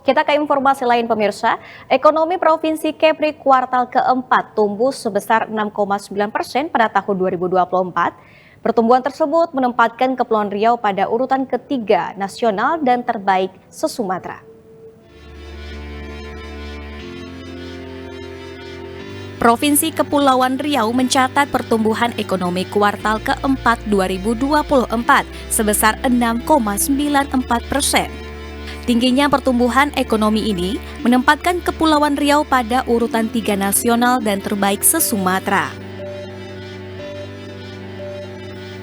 Kita ke informasi lain pemirsa, ekonomi Provinsi Kepri kuartal keempat tumbuh sebesar 6,9% pada tahun 2024. Pertumbuhan tersebut menempatkan Kepulauan Riau pada urutan ketiga nasional dan terbaik se-Sumatera. Provinsi Kepulauan Riau mencatat pertumbuhan ekonomi kuartal keempat 2024 sebesar 6,94%. Tingginya pertumbuhan ekonomi ini menempatkan Kepulauan Riau pada urutan 3 nasional dan terbaik se-Sumatera.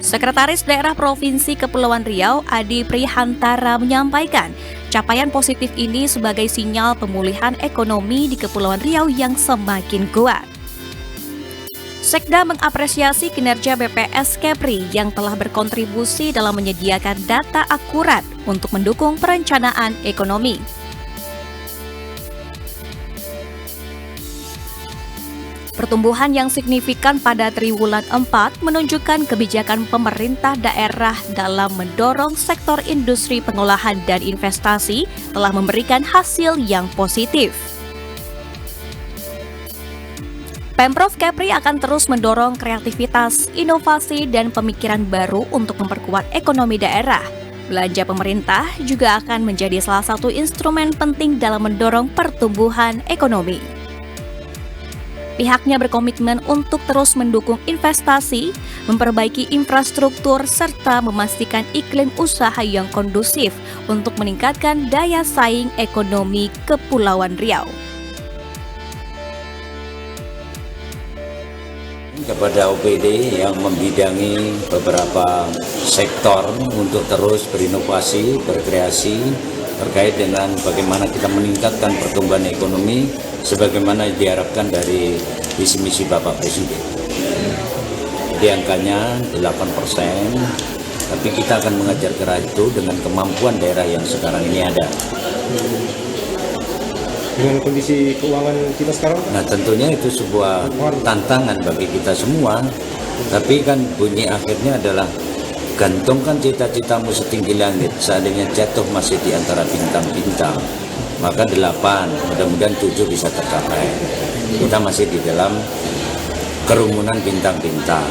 Sekretaris Daerah Provinsi Kepulauan Riau, Adi Prihantara menyampaikan, capaian positif ini sebagai sinyal pemulihan ekonomi di Kepulauan Riau yang semakin kuat. Sekda mengapresiasi kinerja BPS Kepri yang telah berkontribusi dalam menyediakan data akurat untuk mendukung perencanaan ekonomi. Pertumbuhan yang signifikan pada triwulan 4 menunjukkan kebijakan pemerintah daerah dalam mendorong sektor industri pengolahan dan investasi telah memberikan hasil yang positif. Pemprov Kepri akan terus mendorong kreativitas, inovasi, dan pemikiran baru untuk memperkuat ekonomi daerah. Belanja pemerintah juga akan menjadi salah satu instrumen penting dalam mendorong pertumbuhan ekonomi. Pihaknya berkomitmen untuk terus mendukung investasi, memperbaiki infrastruktur, serta memastikan iklim usaha yang kondusif untuk meningkatkan daya saing ekonomi Kepulauan Riau. Kepada OPD yang membidangi beberapa sektor untuk terus berinovasi, berkreasi terkait dengan bagaimana kita meningkatkan pertumbuhan ekonomi sebagaimana diharapkan dari visi misi Bapak Presiden. Jadi angkanya 8%, tapi kita akan mengejar ke arah itu dengan kemampuan daerah yang sekarang ini ada. Dengan kondisi keuangan kita sekarang? Nah tentunya itu sebuah tantangan bagi kita semua, tapi kan bunyi akhirnya adalah gantungkan cita-citamu setinggi langit, seandainya jatuh masih di antara bintang-bintang, maka 8, mudah-mudahan 7 bisa tercapai. Kita masih di dalam kerumunan bintang-bintang,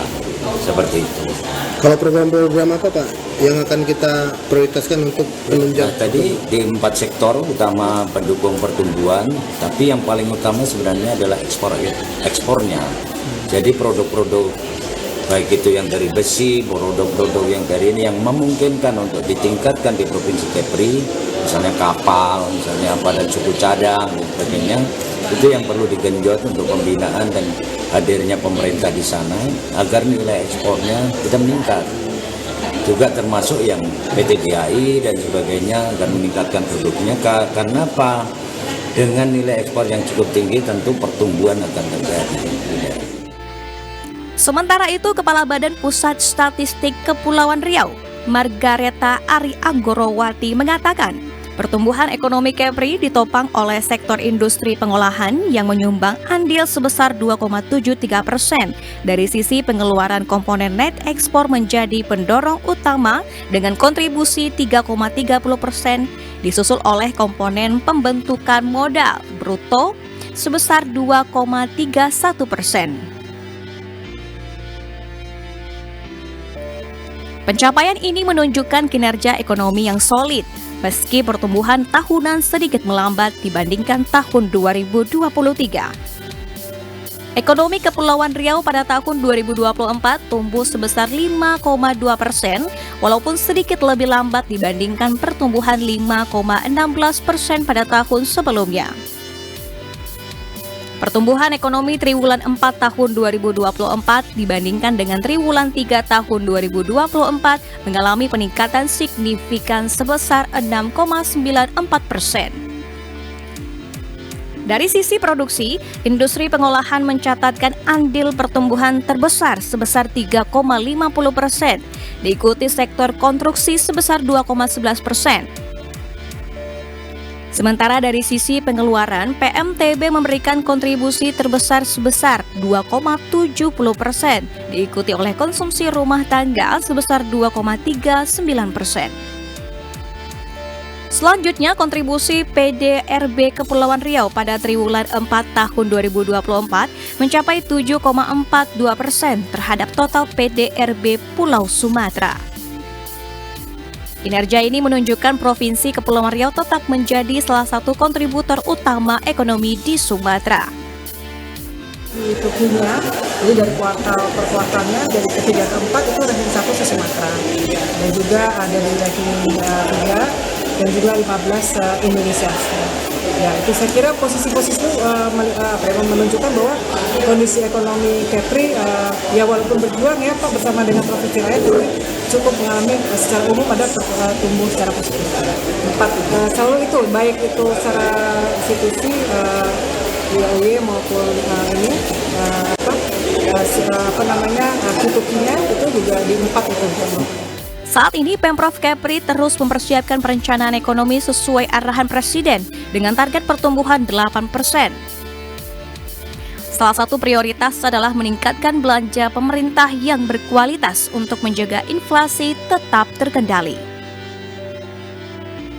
seperti itu. Kalau program-program apa Pak yang akan kita prioritaskan untuk penunjang? Nah, tadi di 4 sektor utama pendukung pertumbuhan, tapi yang paling utama sebenarnya adalah ekspornya. Jadi produk-produk baik itu yang dari besi, produk-produk yang dari ini yang memungkinkan untuk ditingkatkan di Provinsi Kepri, misalnya kapal, misalnya apa dan suku cadang dan sebagainya, itu yang perlu digenjot untuk pembinaan dan hadirnya pemerintah di sana agar nilai ekspornya kita meningkat. Juga termasuk yang PT DAI dan sebagainya agar meningkatkan produknya. Karena apa? Dengan nilai ekspor yang cukup tinggi tentu pertumbuhan akan terjadi. Sementara itu, Kepala Badan Pusat Statistik Kepulauan Riau, Margareta Ari Anggorowati mengatakan, pertumbuhan ekonomi Kepri ditopang oleh sektor industri pengolahan yang menyumbang andil sebesar 2,73%. Dari sisi pengeluaran komponen net ekspor menjadi pendorong utama dengan kontribusi 3,30%, disusul oleh komponen pembentukan modal bruto sebesar 2,31%. Pencapaian ini menunjukkan kinerja ekonomi yang solid, meski pertumbuhan tahunan sedikit melambat dibandingkan tahun 2023. Ekonomi Kepulauan Riau pada tahun 2024 tumbuh sebesar 5,2%, walaupun sedikit lebih lambat dibandingkan pertumbuhan 5,16% pada tahun sebelumnya. Pertumbuhan ekonomi triwulan 4 tahun 2024 dibandingkan dengan triwulan 3 tahun 2024 mengalami peningkatan signifikan sebesar 6,94%. Dari sisi produksi, industri pengolahan mencatatkan andil pertumbuhan terbesar sebesar 3,50%, diikuti sektor konstruksi sebesar 2,11%. Sementara dari sisi pengeluaran, PMTB memberikan kontribusi terbesar sebesar 2,70%, diikuti oleh konsumsi rumah tangga sebesar 2,39%. Selanjutnya, kontribusi PDRB Kepulauan Riau pada triwulan 4 tahun 2024 mencapai 7,42% terhadap total PDRB Pulau Sumatera. Kinerja ini menunjukkan Provinsi Kepulauan Riau tetap menjadi salah satu kontributor utama ekonomi di Sumatera. Itu punya, jadi dari kuartal per kuartalnya dari ketiga ke empat itu ranking 1 se Sumatera, dan juga ada di ranking 3 dan juga 15 Indonesia. Ya, itu saya kira posisi-posisi itu menunjukkan bahwa kondisi ekonomi Kepri ya walaupun berjuang ya Pak bersama dengan provinsi lain cukup mengalami secara umum ada tumbuh secara positif. Selalu itu baik itu secara institusi IAI maupun Q2Q-nya itu juga di 4 itu. Saat ini Pemprov Kepri terus mempersiapkan perencanaan ekonomi sesuai arahan Presiden dengan target pertumbuhan 8%. Salah satu prioritas adalah meningkatkan belanja pemerintah yang berkualitas untuk menjaga inflasi tetap terkendali.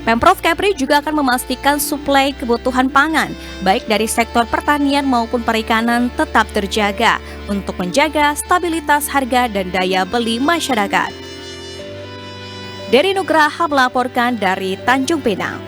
Pemprov Kepri juga akan memastikan suplai kebutuhan pangan, baik dari sektor pertanian maupun perikanan tetap terjaga untuk menjaga stabilitas harga dan daya beli masyarakat. Dery Nugraha melaporkan dari Tanjung Pinang.